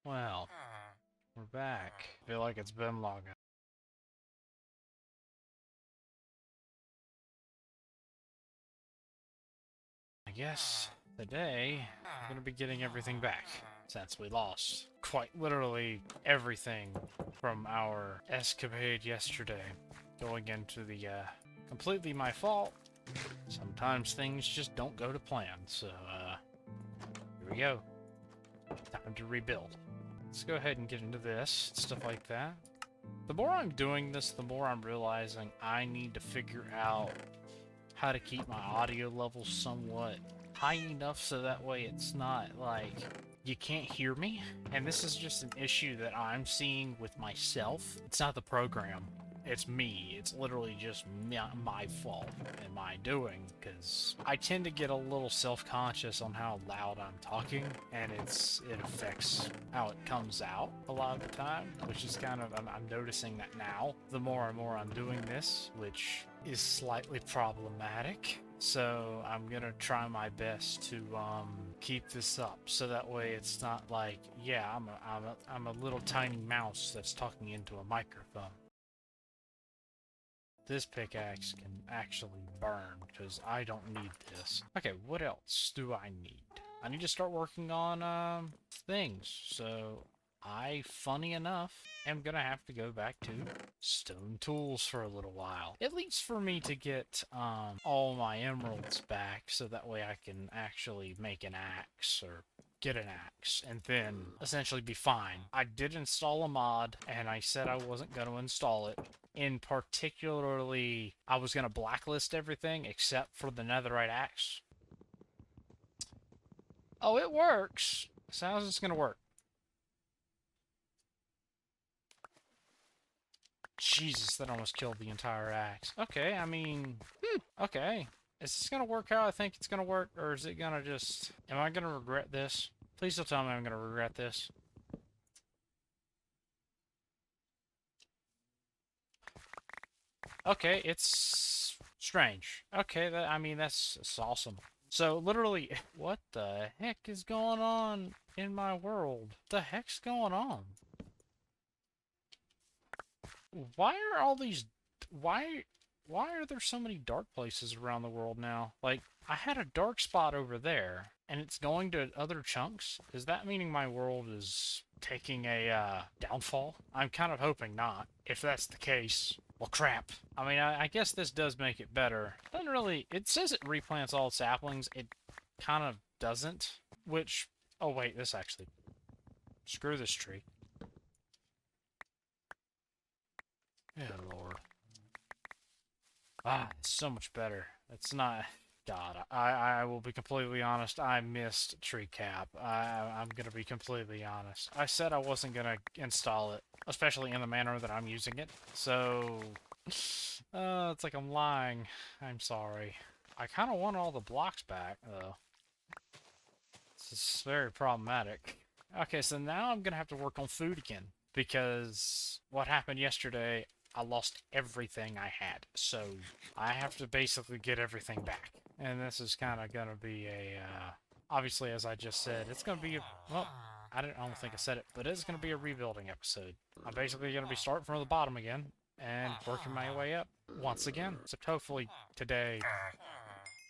Well, we're back. I feel like it's been long. I guess today I'm gonna be getting everything back since we lost quite literally everything from our escapade yesterday. Going into the completely my fault. Sometimes things just don't go to plan. So here we go. Time to rebuild. Let's go ahead and get into this, stuff like that. The more I'm doing this, the more I'm realizing I need to figure out how to keep my audio levels somewhat high enough so that way it's not like you can't hear me. And this is just an issue that I'm seeing with myself. It's not the program. It's me. It's literally just my fault and my doing, because I tend to get a little self-conscious on how loud I'm talking, and it affects how it comes out a lot of the time, which is kind of, I'm noticing that now, the more and more I'm doing this, which is slightly problematic. So I'm gonna try my best to keep this up, so that way it's not like, yeah, I'm a little tiny mouse that's talking into a microphone. This pickaxe can actually burn, because I don't need this. Okay, what else do I need? I need to start working on, things. So, funny enough, am gonna have to go back to stone tools for a little while. At least for me to get, all my emeralds back, so that way I can actually make an axe, or get an axe, and then essentially be fine. I did install a mod, and I said I wasn't going to install it. In particularly, I was going to blacklist everything except for the netherite axe. Oh, it works. So how's this going to work? Jesus, that almost killed the entire axe. Okay, I mean, okay. Is this gonna work how I think it's gonna work, or is it gonna just... Am I gonna regret this? Please don't tell me I'm gonna regret this. Okay, it's strange. Okay, I mean, that's awesome. So, literally, what the heck is going on in my world? What the heck's going on? Why are all these... Why... Why are there so many dark places around the world now? Like, I had a dark spot over there, and it's going to other chunks? Is that meaning my world is taking a, downfall? I'm kind of hoping not. If that's the case, well, crap. I mean, I guess this does make it better. Doesn't really... It says it replants all saplings. It kind of doesn't, which... Oh, wait, this actually... Screw this tree. Yeah, Lord. Ah, it's so much better. It's not... God, I will be completely honest. I missed tree cap. I'm gonna be completely honest. I said I wasn't gonna install it, especially in the manner that I'm using it. So, it's like I'm lying. I'm sorry. I kind of want all the blocks back, though. This is very problematic. Okay, so now I'm gonna have to work on food again, because what happened yesterday, I lost everything I had. So I have to basically get everything back. And this is kind of gonna be a, obviously, as I just said, it's gonna be a, well, I don't think I said it, but it's gonna be a rebuilding episode. I'm basically gonna be starting from the bottom again and working my way up once again. So hopefully today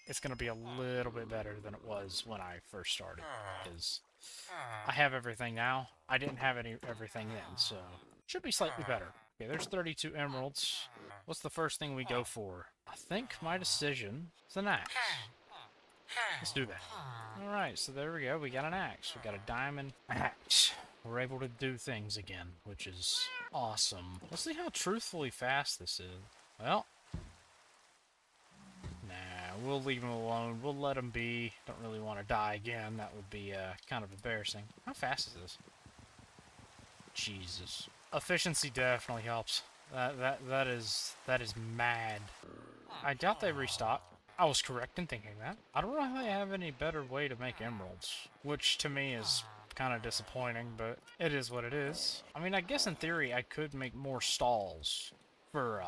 it's going to be a little bit better than it was when I first started, because I have everything now. I didn't have everything then, so should be slightly better. Okay, there's 32 emeralds. What's the first thing we go for? I think my decision is an axe. Let's do that. Alright, so there we go. We got an axe. We got a diamond axe. We're able to do things again, which is awesome. Let's see how truthfully fast this is. Well, nah, we'll leave him alone. We'll let him be. Don't really want to die again. That would be kind of embarrassing. How fast is this? Jesus. Efficiency definitely helps. That is mad. I doubt they restock. I was correct in thinking that. I don't really have any better way to make emeralds, which to me is kind of disappointing, but it is what it is. I mean, I guess in theory I could make more stalls for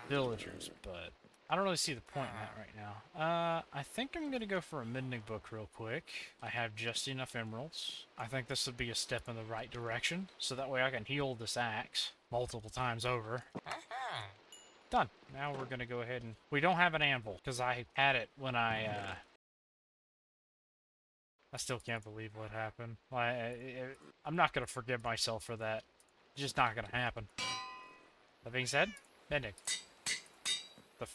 villagers, but I don't really see the point in that right now. I think I'm gonna go for a mending book real quick. I have just enough emeralds. I think this would be a step in the right direction, so that way I can heal this axe multiple times over. Done. Now we're gonna go ahead and... We don't have an anvil, because I had it when I still can't believe what happened. I'm not gonna forgive myself for that. It's just not gonna happen. That being said, mending. A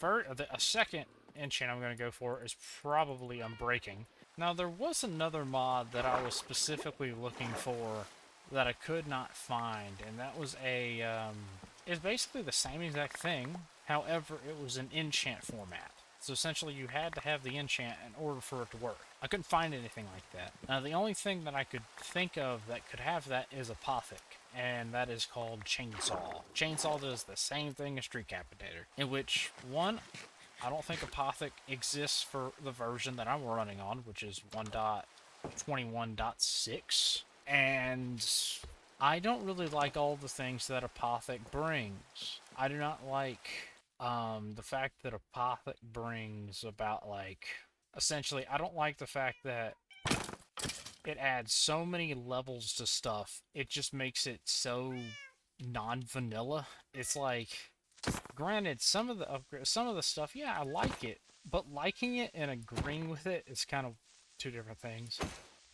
second enchant I'm going to go for is probably Unbreaking. Now, there was another mod that I was specifically looking for that I could not find, and that was it's basically the same exact thing, however, it was an enchant format. So essentially, you had to have the enchant in order for it to work. I couldn't find anything like that. Now, the only thing that I could think of that could have that is Apothic, and that is called Chainsaw. Chainsaw does the same thing as Decapitator, in which, one, I don't think Apothic exists for the version that I'm running on, which is 1.21.6, and I don't really like all the things that Apothic brings. I do not like the fact that Apothic brings about, like, essentially, I don't like the fact that it adds so many levels to stuff. It just makes it so non-vanilla. It's like, granted, some of the stuff, yeah, I like it, but liking it and agreeing with it is kind of two different things.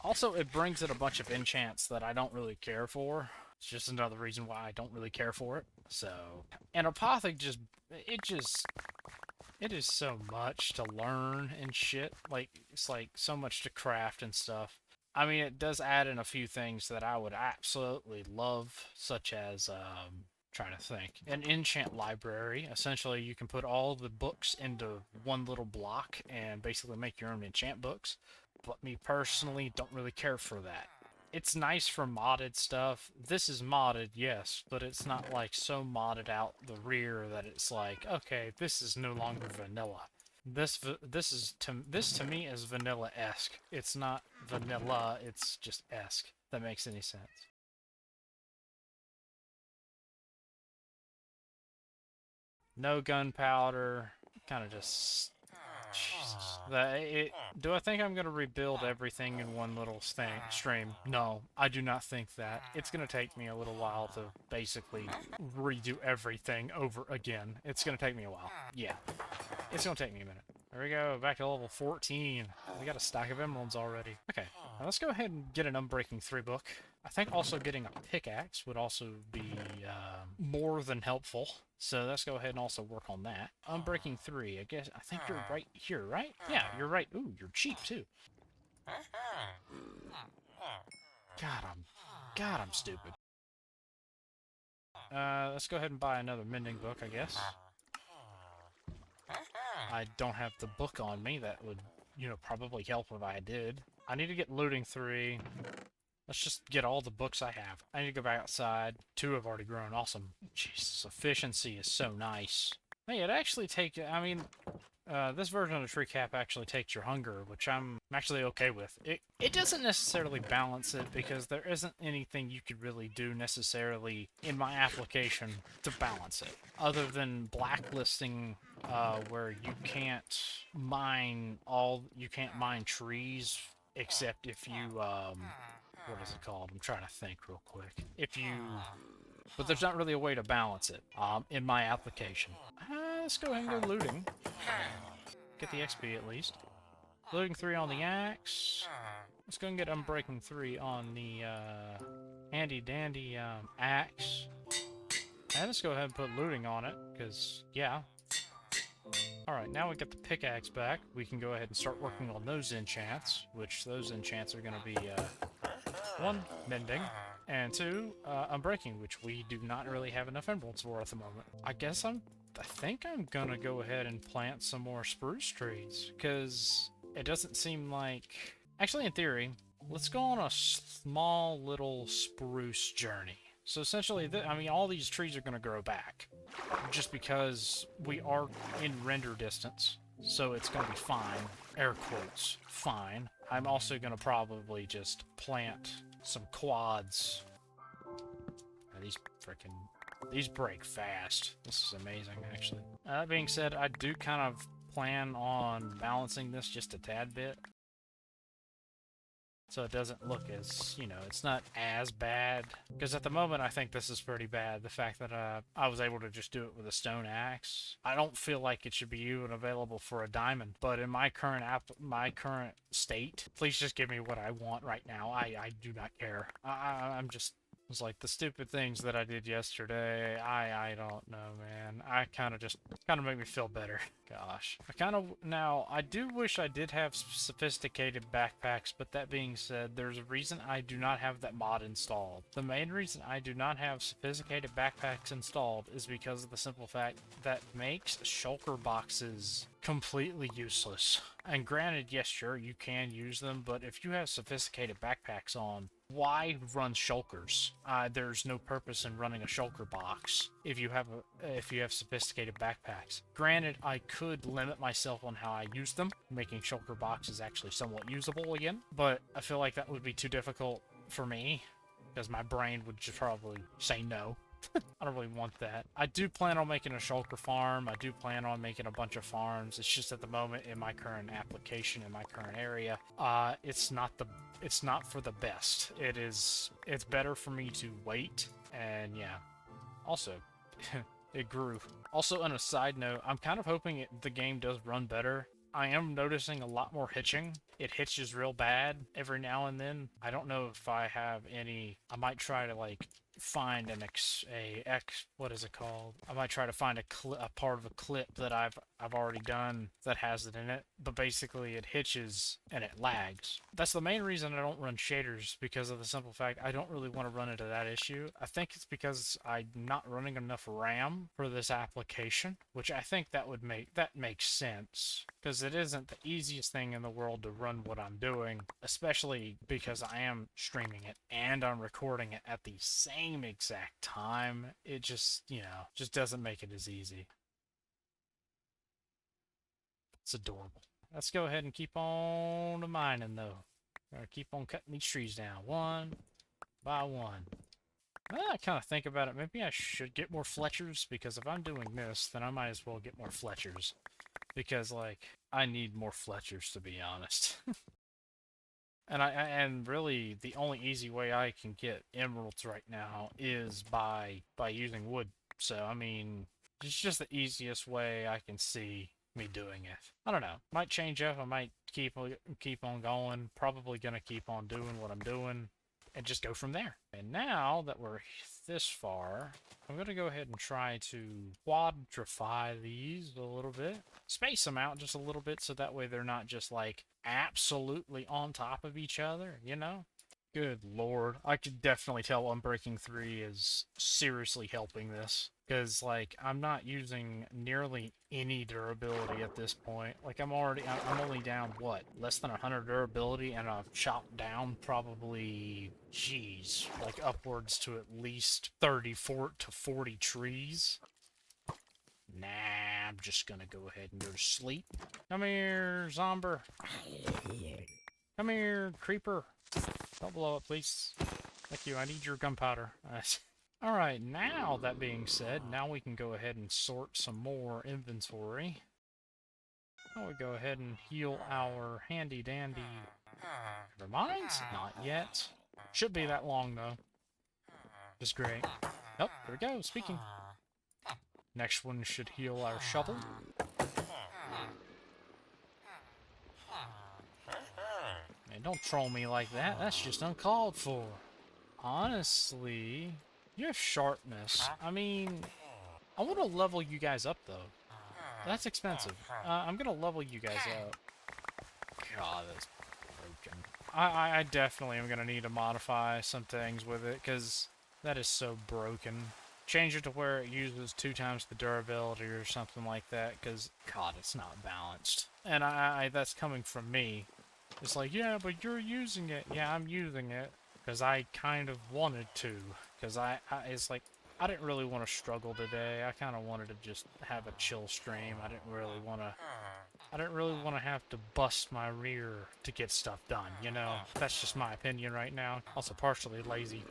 Also, it brings in a bunch of enchants that I don't really care for. It's just another reason why I don't really care for it. So, and Apothic it is so much to learn and shit. Like, it's like so much to craft and stuff. I mean, it does add in a few things that I would absolutely love, such as, trying to think, an enchant library. Essentially, you can put all the books into one little block and basically make your own enchant books. But me personally, don't really care for that. It's nice for modded stuff. This is modded, yes, but it's not like so modded out the rear that it's like, okay, this is no longer vanilla. This to me is vanilla-esque. It's not vanilla, it's just esque. If that makes any sense. No gunpowder. Kind of just... Jesus. Do I think I'm going to rebuild everything in one little stream? No, I do not think that. It's going to take me a little while to basically redo everything over again. It's going to take me a while. Yeah. It's going to take me a minute. There we go, back to level 14. We got a stack of emeralds already. Okay, now let's go ahead and get an Unbreaking 3 book. I think also getting a pickaxe would also be more than helpful. So let's go ahead and also work on that. Unbreaking 3, I think you're right here, right? Yeah, you're right. Ooh, you're cheap too. God, I'm stupid. Let's go ahead and buy another mending book, I guess. I don't have the book on me. That would, probably help if I did. I need to get looting 3. Let's just get all the books I have. I need to go back outside. 2 have already grown. Awesome. Jesus, efficiency is so nice. Hey, it actually takes... I mean, this version of the tree cap actually takes your hunger, which I'm actually okay with. It doesn't necessarily balance it, because there isn't anything you could really do necessarily in my application to balance it, other than blacklisting where you can't mine trees except if you what is it called? I'm trying to think real quick. But there's not really a way to balance it in my application. Let's go ahead and go looting. Get the XP at least. Looting 3 on the axe. Let's go and get Unbreaking 3 on the handy dandy axe. And let's go ahead and put looting on it, because, yeah. Alright, now we get the pickaxe back. We can go ahead and start working on those enchants, which those enchants are going to be, 1, mending, and 2, unbreaking, which we do not really have enough emeralds for at the moment. I think I'm gonna go ahead and plant some more spruce trees, because it doesn't seem like... Actually, in theory, let's go on a small little spruce journey. So essentially, all these trees are gonna grow back, just because we are in render distance, so it's gonna be fine. Air quotes, fine. I'm also gonna probably just plant some quads. These freaking These break fast. This is amazing, actually. That being said, I do kind of plan on balancing this just a tad bit, so it doesn't look as, you know, it's not as bad. Because at the moment, I think this is pretty bad. The fact that I was able to just do it with a stone axe. I don't feel like it should be even available for a diamond. But in my current current state, please just give me what I want right now. I do not care. I'm just... It's like the stupid things that I did yesterday. I don't know, man. I kind of make me feel better. Gosh. I do wish I did have sophisticated backpacks, but that being said, there's a reason I do not have that mod installed. The main reason I do not have sophisticated backpacks installed is because of the simple fact that makes shulker boxes completely useless. And granted, yes, sure, you can use them, but if you have sophisticated backpacks on, why run shulkers? There's no purpose in running a shulker box if you have sophisticated backpacks. Granted, I could limit myself on how I use them, making shulker boxes actually somewhat usable again, but I feel like that would be too difficult for me because my brain would just probably say no. I don't really want that. I do plan on making a shulker farm. I do plan on making a bunch of farms. It's just at the moment in my current application, in my current area, it's not for the best. It's better for me to wait, and yeah. Also, it grew. Also, on a side note, I'm kind of hoping the game does run better. I am noticing a lot more hitching. It hitches real bad every now and then. I don't know if I have any... I might try to, like, find what is it called? I might try to find a part of a clip that I've already done that has it in it, but basically it hitches and it lags. That's the main reason I don't run shaders, because of the simple fact I don't really want to run into that issue. I think it's because I'm not running enough RAM for this application, which I think that makes sense, because it isn't the easiest thing in the world to run what I'm doing, especially because I am streaming it and I'm recording it at the same exact time. It just, you know, just doesn't make it as easy. It's adorable. Let's go ahead and keep on mining, though. Gotta keep on cutting these trees down, one by one. I kind of think about it, maybe I should get more Fletchers, because if I'm doing this, then I might as well get more Fletchers. Because, like, I need more Fletchers, to be honest. And really, the only easy way I can get emeralds right now is by using wood. So, I mean, it's just the easiest way I can see me doing it. I don't know. Might change up. I might keep on going. Probably gonna keep on doing what I'm doing and just go from there. And now that we're this far, I'm gonna go ahead and try to quadrify these a little bit. Space them out just a little bit so that way they're not just like absolutely on top of each other, you know? Good lord. I could definitely tell Unbreaking 3 is seriously helping this. Because, like, I'm not using nearly any durability at this point. Like, I'm only down, what, less than 100 durability, and I've chopped down probably, geez, like upwards to at least 34 to 40 trees. Nah, I'm just gonna go ahead and go to sleep. Come here, Zomber. Come here, Creeper. Don't blow up, please. Thank you, I need your gunpowder. Alright, now that being said, now we can go ahead and sort some more inventory. Now we go ahead and heal our handy dandy... Never mind, not yet. Should be that long, though. Just great. Oh, there we go, speaking. Next one should heal our shovel. Man, don't troll me like that. That's just uncalled for. Honestly, you have sharpness. I mean, I want to level you guys up, though. That's expensive. I'm going to level you guys up. God, that's broken. I definitely am going to need to modify some things with it, because that is so broken. Change it to where it uses 2 times the durability or something like that, because, God, it's not balanced. And that's coming from me. It's like, yeah, but you're using it. Yeah, I'm using it, because I kind of wanted to. Because it's like, I didn't really want to struggle today. I kind of wanted to just have a chill stream. I didn't really want to have to bust my rear to get stuff done, you know? That's just my opinion right now. Also partially lazy,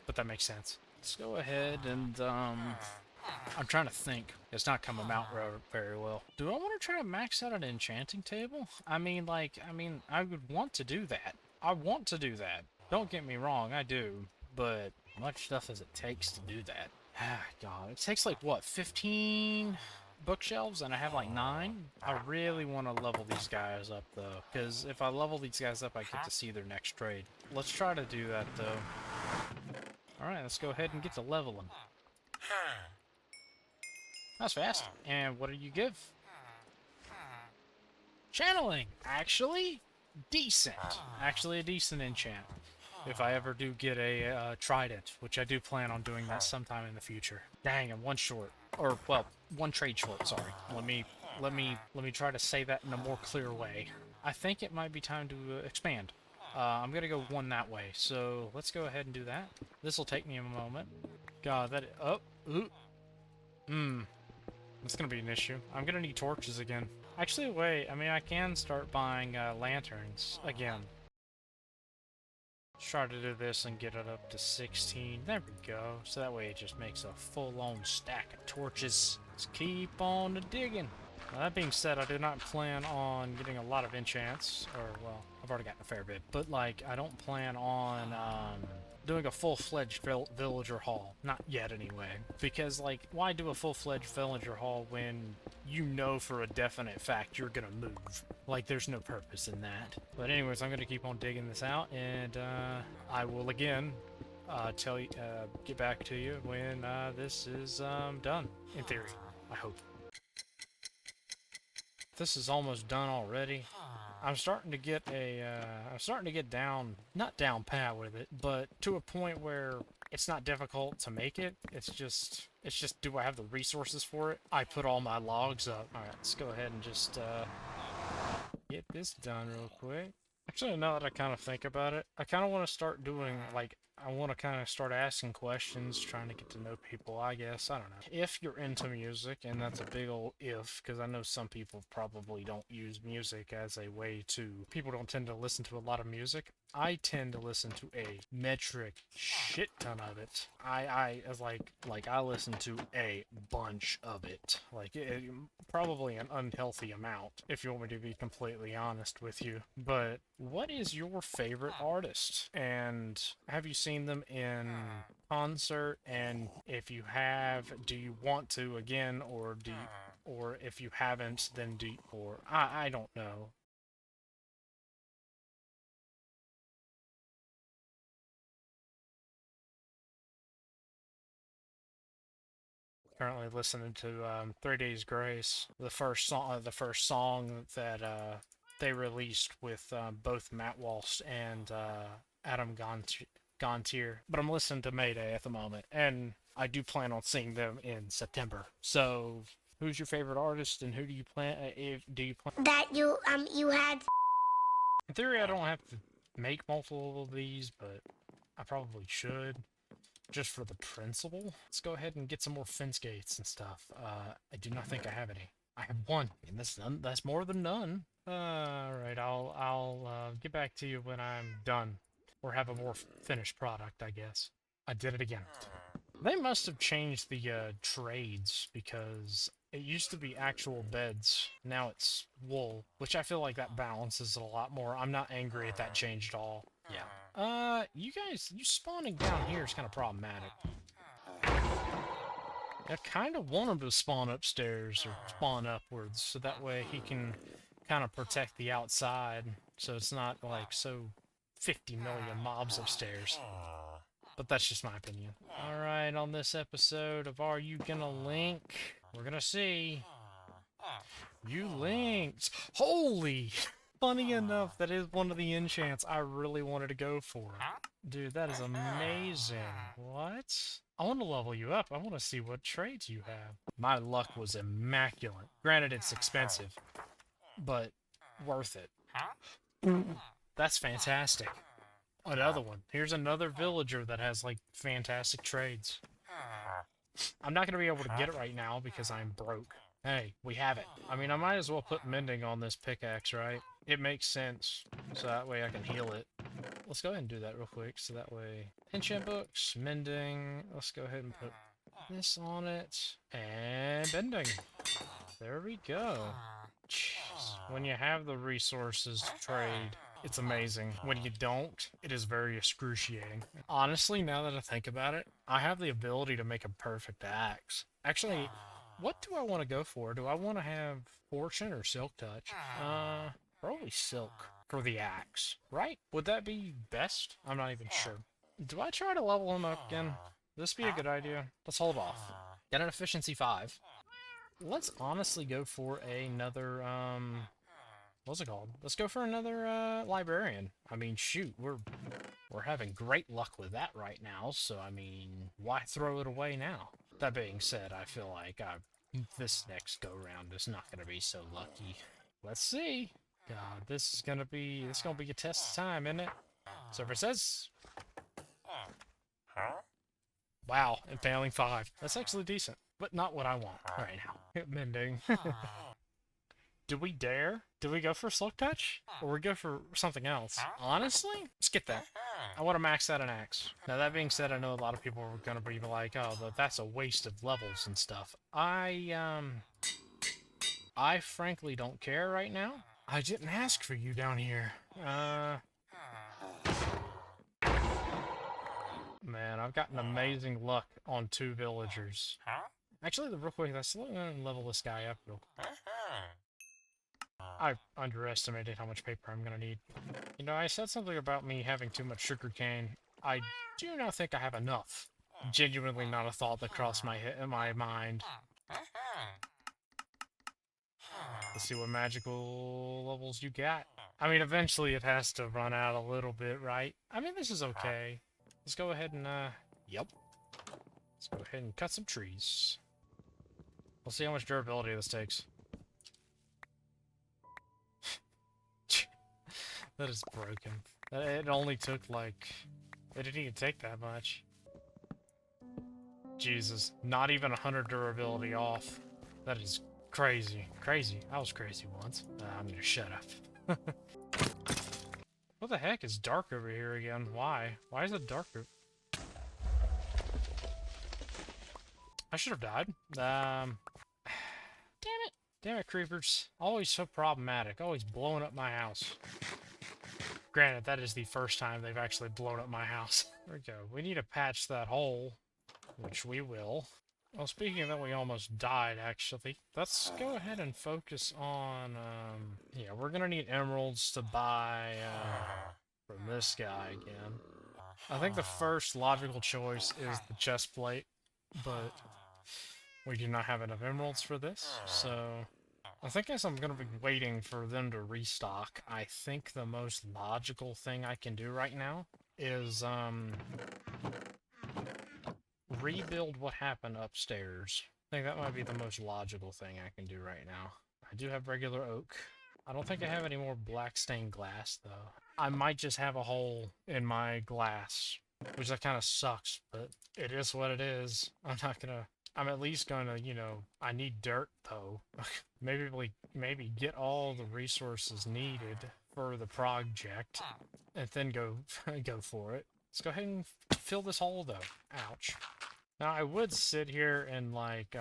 but that makes sense. let's go ahead and, I'm trying to think. It's not coming out very well. Do I want to try to max out an enchanting table? I mean, I would want to do that. I want to do that. Don't get me wrong, I do. But how much stuff does it takes to do that? Ah, God, it takes like, what, 15 bookshelves, and I have like 9? I really want to level these guys up, though, because if I level these guys up, I get to see their next trade. Let's try to do that, though. Alright, let's go ahead and get to leveling. That's fast. And what do you give? Channeling! Actually, decent. Actually, a decent enchant. If I ever do get a trident, which I do plan on doing that sometime in the future. Dang, I'm one short. Or, well, one trade short, sorry. Let me try to say that in a more clear way. I think it might be time to expand. I'm gonna go one that way, so let's go ahead and do that. This will take me a moment. God, that... Oh, ooh. That's gonna be an issue. I'm gonna need torches again. Actually, wait, I mean, I can start buying lanterns again. Let's try to do this and get it up to 16. There we go. So that way it just makes a full-on stack of torches. Let's keep on digging. Now, that being said, I do not plan on getting a lot of enchants, or, well, I've already gotten a fair bit, but, like, I don't plan on, doing a full-fledged villager haul. Not yet, anyway. Because, like, why do a full-fledged villager haul when you know for a definite fact you're gonna move? Like, there's no purpose in that. But anyways, I'm gonna keep on digging this out, and, I will, again, get back to you when, this is, done. In theory. I hope. This is almost done already. I'm starting to get not down pat with it, but to a point where it's not difficult to make it. It's just, do I have the resources for it? I put all my logs up. Alright, let's go ahead and just, get this done real quick. Actually, now that I kind of think about it, I kind of want to start doing, like, I want to kind of start asking questions, trying to get to know people, I guess. I don't know. If you're into music, and that's a big old if, because I know some people probably don't use music as a way to... People don't tend to listen to a lot of music. I tend to listen to a metric shit ton of it. I listen to a bunch of it. Like, probably an unhealthy amount, if you want me to be completely honest with you. But what is your favorite artist? And have you seen them in concert? And if you have, do you want to again, or or if you haven't, then I don't know. Currently listening to 3 Days Grace, the first song that they released with both Matt Walsh and Adam Gontier. But I'm listening to Mayday at the moment, and I do plan on seeing them in September. So, who's your favorite artist, and who do you plan? Do you plan that you had? In theory, I don't have to make multiple of these, but I probably should. Just for the principle. Let's go ahead and get some more fence gates and stuff. I do not think I have any. I have one, and that's more than none. Alright, I'll get back to you when I'm done. Or have a more finished product, I guess. I did it again. They must have changed the trades, because it used to be actual beds. Now it's wool, which I feel like that balances it a lot more. I'm not angry at that change at all. Yeah. You spawning down here is kind of problematic. I kind of want him to spawn upstairs, or spawn upwards, so that way he can kind of protect the outside, so it's not, like, so 50 million mobs upstairs. But that's just my opinion. Alright, on this episode of Are You Gonna Link? We're gonna see. You linked! Holy! Funny enough, that is one of the enchants I really wanted to go for. Dude, that is amazing. What? I want to level you up. I want to see what traits you have. My luck was immaculate. Granted, it's expensive, but worth it. That's fantastic. Another one. Here's another villager that has, like, fantastic trades. I'm not going to be able to get it right now because I'm broke. Hey, we have it. I mean, I might as well put mending on this pickaxe, right? It makes sense, so that way I can heal it. let's go ahead and do that real quick, so that way... Enchant books, mending, let's go ahead and put this on it, and bending. There we go. Jeez. When you have the resources to trade, it's amazing. When you don't, it is very excruciating. Honestly, now that I think about it, I have the ability to make a perfect axe. Actually, what do I want to go for? Do I want to have Fortune or Silk Touch? Probably Silk for the axe, right? Would that be best? I'm not even sure. Do I try to level him up again? This be a good idea. Let's hold off. Get an efficiency 5. Let's honestly go for another, what's it called? Let's go for another, librarian. I mean, shoot, we're having great luck with that right now, so, I mean, why throw it away now? That being said, I feel like this next go-round is not going to be so lucky. Let's see. God, this is going to be a test of time, isn't it? So if it says... Wow, impaling 5. That's actually decent, but not what I want right now. Mending. Do we dare? Do we go for Silk Touch? Or we go for something else? Honestly? Skip that. I want to max out an axe. Now that being said, I know a lot of people are going to be like, oh, that's a waste of levels and stuff. I frankly don't care right now. I didn't ask for you down here. Man, I've gotten amazing luck on 2 villagers. Actually, real quick, let's slow down and level this guy up real quick. I underestimated how much paper I'm gonna need. You know, I said something about me having too much sugarcane. I do not think I have enough. Genuinely not a thought that crossed my mind. Let's see what magical levels you got. I mean, eventually it has to run out a little bit, right? I mean, this is okay. Let's go ahead and, yep. Let's go ahead and cut some trees. We'll see how much durability this takes. That is broken. It only took, like... It didn't even take that much. Jesus. Not even 100 durability off. That is crazy. Crazy. I was crazy once. I'm gonna shut up. What the heck is dark over here again? Why? Why is it darker? I should have died. Damn it. Damn it, creepers. Always so problematic. Always blowing up my house. Granted, that is the first time they've actually blown up my house. There we go. We need to patch that hole, which we will. Well, speaking of that, we almost died, actually. Let's go ahead and focus on, yeah, we're gonna need emeralds to buy, from this guy again. I think the first logical choice is the chest plate, but we do not have enough emeralds for this, so... I think as I'm gonna be waiting for them to restock, I think the most logical thing I can do right now is, rebuild what happened upstairs. I think that might be the most logical thing I can do right now. I do have regular oak. I don't think I have any more black stained glass, though. I might just have a hole in my glass, which that kind of sucks, but it is what it is. I'm at least gonna, you know, I need dirt, though. maybe get all the resources needed for the project, and then go for it. Let's go ahead and fill this hole, though. Ouch. Now, I would sit here and, like,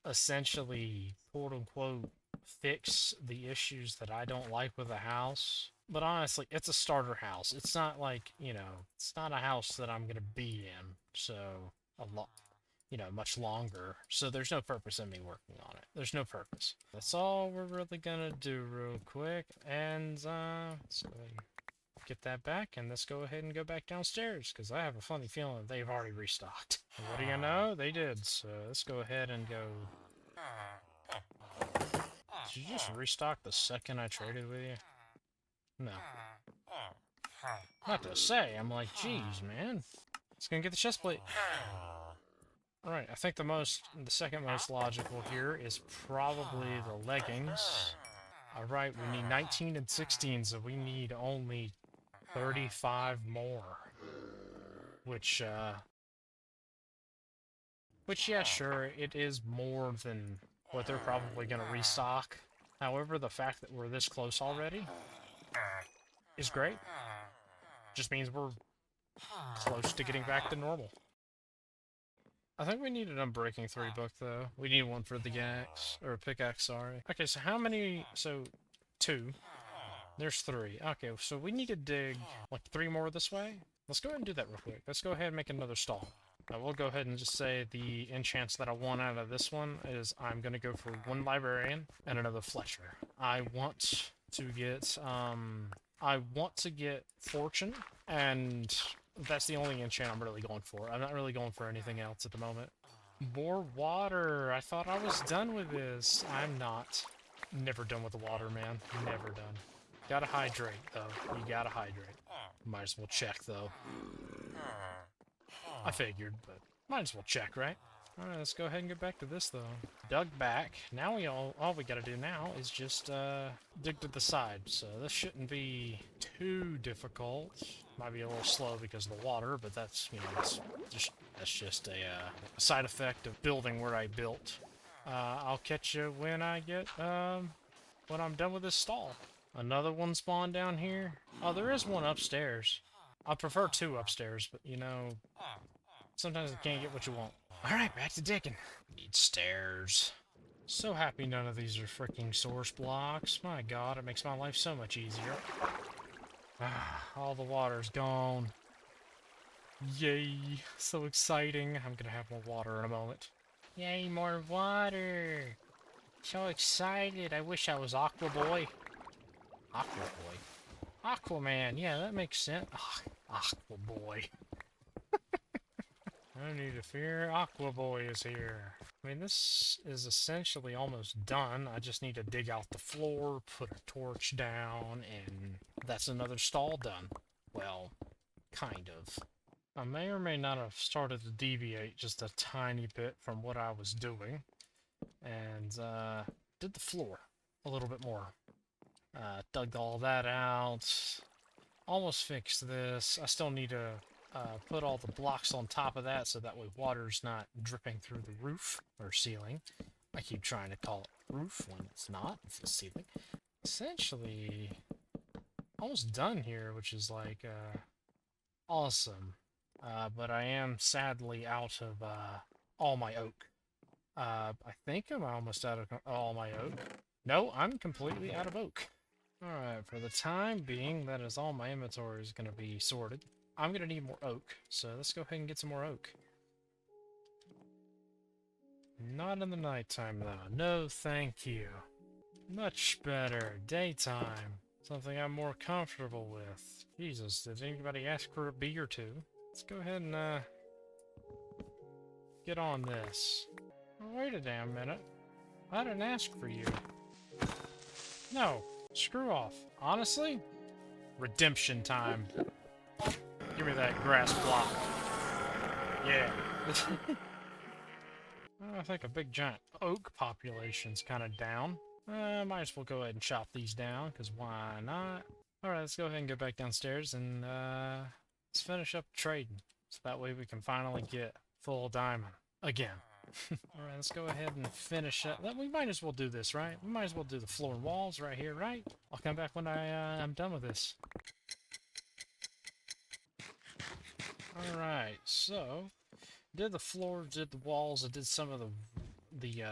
essentially, quote-unquote, fix the issues that I don't like with the house. But honestly, it's a starter house. It's not like, you know, it's not a house that I'm gonna be in, so, much longer. So there's no purpose in me working on it. There's no purpose. That's all we're really gonna do real quick. And, let's go ahead and get that back, and let's go ahead and go back downstairs, because I have a funny feeling that they've already restocked. And what do you know? They did. So let's go ahead and go... Did you just restock the second I traded with you? No. Not to say, I'm like, geez, man. Let's go get the chest plate. Alright, I think the second most logical here is probably the leggings. Alright, we need 19 and 16, so we need only 35 more. Which, yeah, sure, it is more than what they're probably gonna restock. However, the fact that we're this close already is great. Just means we're close to getting back to normal. I think we need an Unbreaking 3 book, though. We need one for the axe, or pickaxe, sorry. Okay, so how many, so 2. There's 3. Okay, so we need to dig, like, 3 more this way? Let's go ahead and do that real quick. Let's go ahead and make another stall. I will go ahead and just say the enchants that I want out of this one is I'm going to go for 1 librarian and another Fletcher. I want to get fortune, and that's the only enchant I'm really going for. I'm not really going for anything else at the moment. More water. I thought I was done with this. I'm not. Never done with the water, man. Never done. Gotta hydrate, though. You gotta hydrate. Might as well check, though. I figured, but might as well check, right? Alright, let's go ahead and get back to this, though. Dug back. Now all we gotta do now is just, dig to the side. So this shouldn't be too difficult. Might be a little slow because of the water, but that's, you know, that's just a side effect of building where I built. I'll catch you when when I'm done with this stall. Another one spawned down here. Oh, there is one upstairs. I prefer 2 upstairs, but, you know, sometimes you can't get what you want. Alright, back to digging. Need stairs. So happy none of these are freaking source blocks. My god, it makes my life so much easier. All the water's gone. Yay, so exciting. I'm gonna have more water in a moment. Yay, more water. So excited. I wish I was Aqua Boy. Aqua Boy. Aquaman, yeah, that makes sense. Aqua Boy. No need to fear, Aqua Boy is here. I mean, this is essentially almost done. I just need to dig out the floor, put a torch down, and that's another stall done. Well, kind of. I may or may not have started to deviate just a tiny bit from what I was doing, and did the floor a little bit more. Dug all that out, almost fixed this. I still need to put all the blocks on top of that so that way water's not dripping through the roof or ceiling. I keep trying to call it roof when it's not, it's the ceiling. Essentially, almost done here, which is like awesome. But I am sadly out of all my oak. I think I'm almost out of all my oak. No, I'm completely out of oak. Alright, for the time being, that is all my inventory is going to be sorted. I'm going to need more oak, so let's go ahead and get some more oak. Not in the nighttime, though. No, thank you. Much better. Daytime. Something I'm more comfortable with. Jesus, did anybody ask for a bee or 2? Let's go ahead and, get on this. Oh, wait a damn minute. I didn't ask for you. No. Screw off. Honestly? Redemption time. Give me that grass block. Yeah. I think a big giant oak population's kind of down. Might as well go ahead and chop these down, because why not? Alright, let's go ahead and go back downstairs and let's finish up trading. So that way we can finally get full diamond. Again. Alright, let's go ahead and finish up. We might as well do this, right? We might as well do the floor and walls right here, right? I'll come back when I'm done with this. Alright, so did the floor, did the walls, I did some of the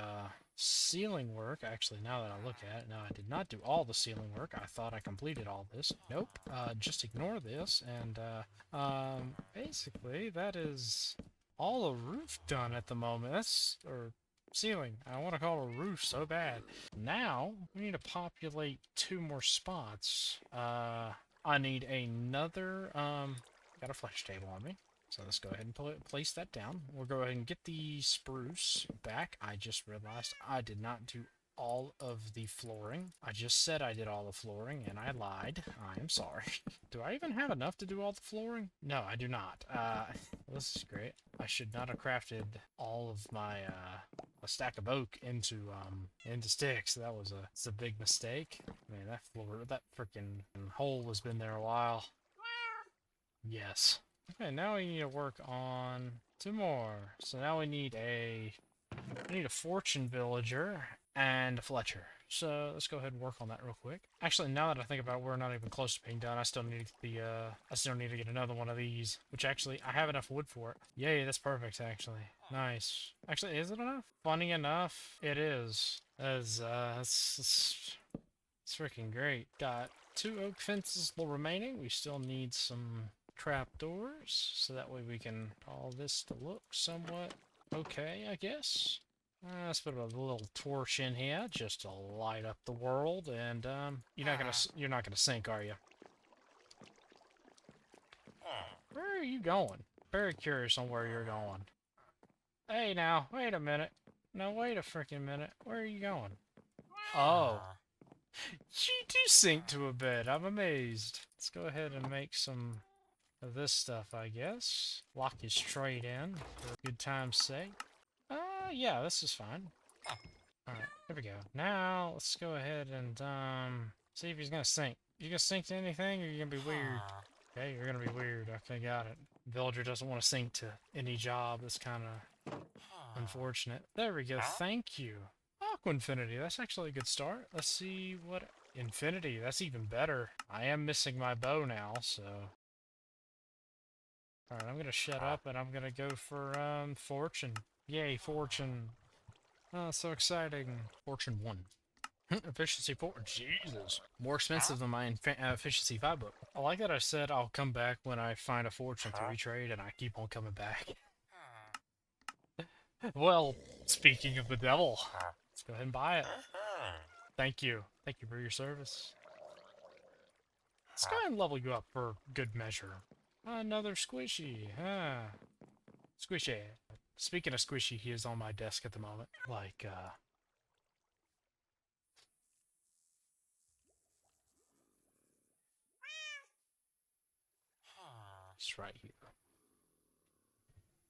ceiling work. Actually, now that I look at it, no, I did not do all the ceiling work. I thought I completed all this. Nope. Just ignore this, and basically that is all the roof done at the moment. Or ceiling. I want to call it a roof so bad. Now, we need to populate 2 more spots. I need another, got a flesh table on me. So let's go ahead and place that down. We'll go ahead and get the spruce back. I just realized I did not do all of the flooring. I just said I did all the flooring, and I lied. I am sorry. Do I even have enough to do all the flooring? No, I do not. This is great. I should not have crafted all of my, a stack of oak into sticks. That was it's a big mistake. Man, that freaking hole has been there a while. Yes. Okay, now we need to work on 2 more. So now we need a fortune villager and a Fletcher. So let's go ahead and work on that real quick. Actually, now that I think about it, we're not even close to being done. I still need I still need to get another one of these, which actually I have enough wood for it. Yay, that's perfect actually. Nice. Actually, is it enough? Funny enough, it is. It's freaking great. Got 2 oak fences remaining. We still need some trapdoors, so that way we can all this to look somewhat okay, I guess. Let's put a little torch in here just to light up the world, and you're not gonna sink, are you? Where are you going? Very curious on where you're going. Hey now, wait a minute. No, wait a freaking minute. Where are you going? Oh, you do sink to a bed. I'm amazed. Let's go ahead and make some of this stuff, I guess. Lock his trade in for good time's sake. Yeah, this is fine. Alright, here we go. Now, let's go ahead and, see if he's gonna sink. You gonna sink to anything, or you gonna be weird? Okay, you're gonna be weird. Okay, got it. Villager doesn't want to sink to any job. That's kind of unfortunate. There we go. Thank you. Aqua Infinity. That's actually a good start. Let's see what... Infinity. That's even better. I am missing my bow now, so... Alright, I'm gonna shut up, and I'm gonna go for, Fortune. Yay, Fortune. Oh, so exciting. Fortune 1. Efficiency 4. Jesus. More expensive than my Efficiency 5 book. I like that I said I'll come back when I find a Fortune 3 trade, and I keep on coming back. Well, speaking of the devil, let's go ahead and buy it. Thank you. Thank you for your service. Let's go ahead and level you up for good measure. Another squishy. Squishy. Speaking of squishy, he is on my desk at the moment. Like, he's right here.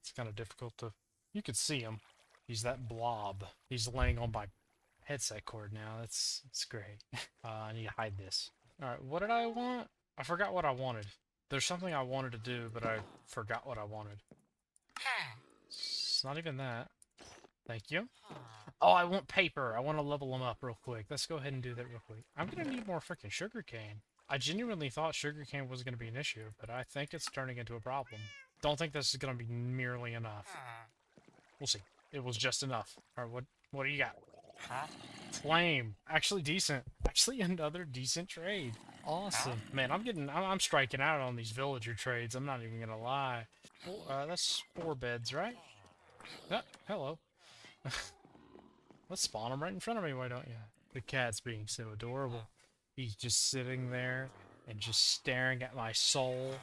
It's kind of difficult to... You could see him. He's that blob. He's laying on my headset cord now. It's great. I need to hide this. Alright, what did I want? I forgot what I wanted. There's something I wanted to do, but I forgot what I wanted. It's not even that. Thank you. Oh, I want paper. I want to level them up real quick. Let's go ahead and do that real quick. I'm going to need more freaking sugarcane. I genuinely thought sugarcane was going to be an issue, but I think it's turning into a problem. Don't think this is going to be nearly enough. We'll see. It was just enough. Alright, what do you got? Flame. Actually decent. Actually another decent trade. Awesome. Man, I'm striking out on these villager trades. I'm not even going to lie. Well, that's 4 beds, right? Oh, hello. Let's spawn them right in front of me, why don't you? The cat's being so adorable. He's just sitting there and just staring at my soul.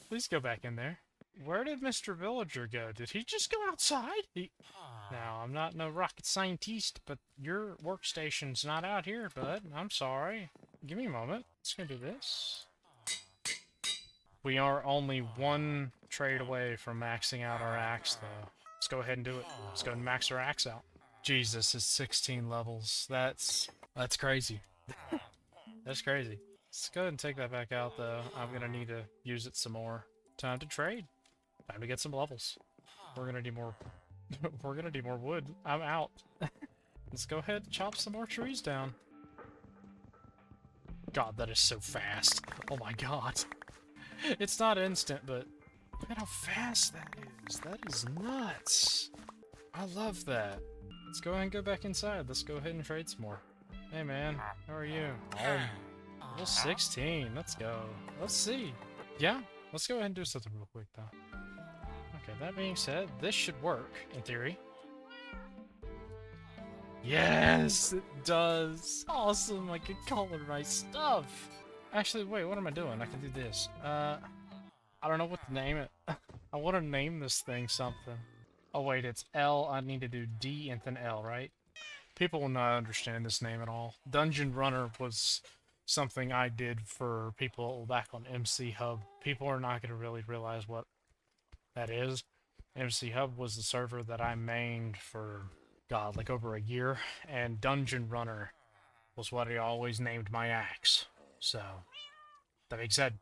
Please go back in there. Where did Mr. Villager go? Did he just go outside? Now, I'm not no rocket scientist, but your workstation's not out here, bud. I'm sorry. Give me a moment. Let's go do this. We are only 1 trade away from maxing out our axe, though. Let's go ahead and do it. Let's go and max our axe out. Jesus, it's 16 levels. That's crazy. That's crazy. Let's go ahead and take that back out, though. I'm gonna need to use it some more. Time to trade. Time to get some levels. We're gonna need more... We're gonna need more wood. I'm out. Let's go ahead and chop some more trees down. God, that is so fast. Oh my god. It's not instant, but look at how fast that is. That is nuts. I love that. Let's go ahead and go back inside. Let's go ahead and trade some more. Hey man, how are you? Level 16. Let's go. Let's see. Yeah, let's go ahead and do something real quick though. Okay, that being said, this should work, in theory. Yes, it does. Awesome, I can color my stuff. Actually, wait, what am I doing? I can do this. I don't know what to name it. I want to name this thing something. Oh wait, it's L. I need to do D and then L, right? People will not understand this name at all. Dungeon Runner was something I did for people back on MC Hub. People are not going to really realize what that is. MC Hub was the server that I mained for, God, like over a year. And Dungeon Runner was what I always named my axe. So, that being said,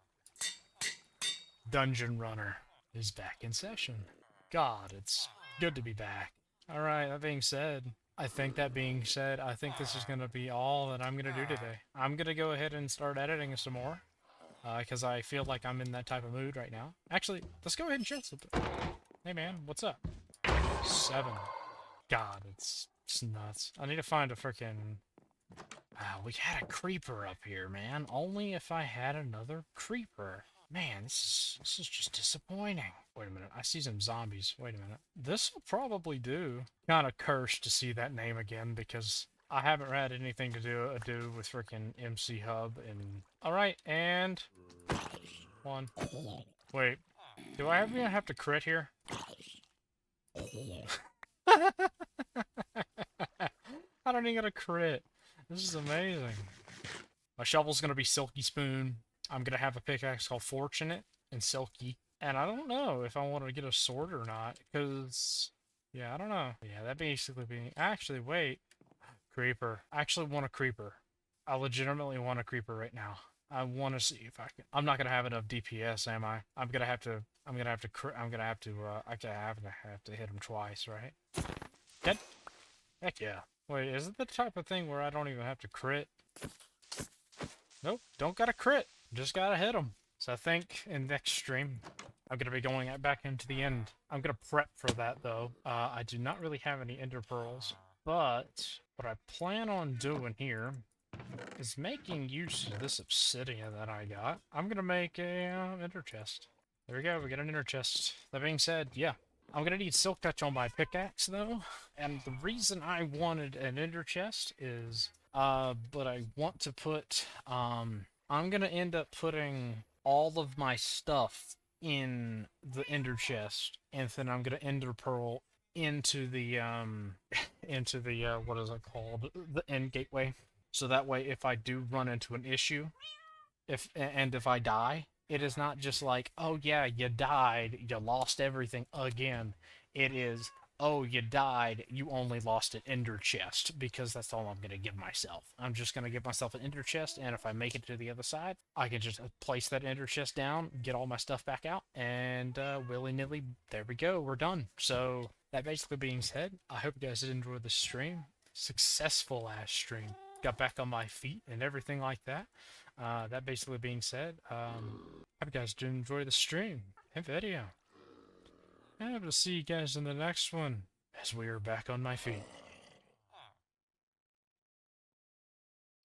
Dungeon Runner is back in session. God, it's good to be back. Alright, that being said, I think that being said, I think this is going to be all that I'm going to do today. I'm going to go ahead and start editing some more, because I feel like I'm in that type of mood right now. Actually, let's go ahead and chat something. Hey man, what's up? 7. God, it's nuts. I need to find a freaking... we had a creeper up here, man. Only if I had another creeper. Man, this is just disappointing. Wait a minute, I see some zombies. Wait a minute. This will probably do. Kind of cursed to see that name again because I haven't had anything to do with freaking MC Hub and... Alright, and... 1. Wait, do I even have to crit here? I don't even get a crit. This is amazing. My shovel's gonna be Silky Spoon. I'm gonna have a pickaxe called Fortunate and Silky. And I don't know if I want to get a sword or not, because... Yeah, I don't know. Yeah, that basically being... Actually, wait. Creeper. I actually want a creeper. I legitimately want a creeper right now. I want to see if I can... I'm not gonna have enough DPS, am I? I'm gonna have to... I gotta have to hit him twice, right? Dead? Heck yeah. Wait, is it the type of thing where I don't even have to crit? Nope, don't gotta crit. Just gotta hit him. So I think in next stream, I'm gonna be going back into the end. I'm gonna prep for that though. I do not really have any ender pearls, but what I plan on doing here is making use of this obsidian that I got. I'm gonna make a ender chest. There we go, we got an ender chest. That being said, yeah. I'm gonna need silk touch on my pickaxe though, and the reason I wanted an ender chest is, but I want to put, I'm gonna end up putting all of my stuff in the ender chest, and then I'm gonna ender pearl into the, what is it called? The end gateway. So that way, if I do run into an issue, if I die, it is not just like, oh yeah, you died, you lost everything again. It is, oh, you died, you only lost an ender chest, because that's all I'm going to give myself. I'm just going to give myself an ender chest, and if I make it to the other side, I can just place that ender chest down, get all my stuff back out, and willy-nilly, there we go, we're done. So, that basically being said, I hope you guys did enjoy the stream. Successful ass stream. Got back on my feet and everything like that. That basically being said, hope you guys did enjoy the stream and video. And I hope to see you guys in the next one, as we are back on my feet.